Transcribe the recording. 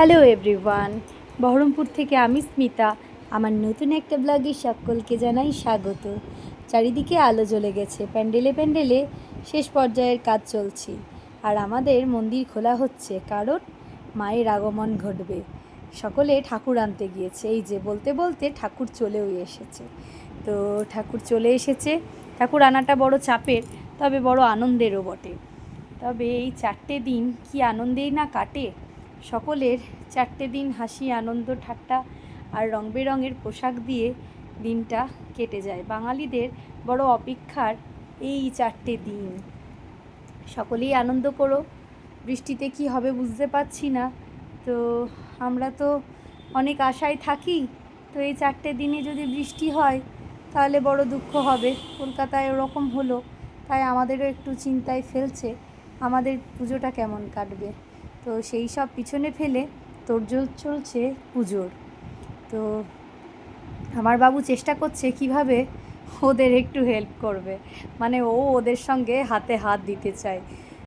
Hello everyone, Baharampur থেকে আমি স্মিতা। আমার নতুন একটা ব্লগে সকলকে জানাই স্বাগত। চারিদিকে আলো জ্বলে গেছে, প্যান্ডেলে প্যান্ডেলে শেষ পর্যায়ের কাজ চলছে। আর আমাদের মন্দির খোলা হচ্ছে, কারণ মায়ের আগমন ঘটবে। সকলে ঠাকুর আনতে গিয়েছে। এই যে বলতে বলতে ঠাকুর চলেও এসেছে। তো ঠাকুর চলে এসেছে। ঠাকুর আনাটা বড় চাপের, তবে বড় আনন্দেরও বটে। তবে এই 4টে দিন কি আনন্দেই না কাটে। সকলের 4টে দিন হাসি, আনন্দ, ঠাট্টা আর রং বেরঙের পোশাক দিয়ে দিনটা কেটে যায়। বাঙালিদের বড় অপেক্ষার এই 4টে দিন। সকলেই আনন্দ করো। বৃষ্টিতে কি হবে বুঝতে পারছি না, তো আমরা তো অনেক আশায় থাকি। তো এই 4টে দিনে যদি বৃষ্টি হয় তাহলে বড় দুঃখ হবে। কলকাতায় ওরকম হলো, তাই আমাদেরও একটু চিন্তায় ফেলছে আমাদের পুজোটা কেমন কাটবে। তো সেই সব পিছনে ফেলে তোড়জোড় চলছে পুজোর। তো আমার বাবু চেষ্টা করছে কিভাবে ওদের একটু হেল্প করবে, মানে ও ওদের সঙ্গে হাতে হাত দিতে চায়।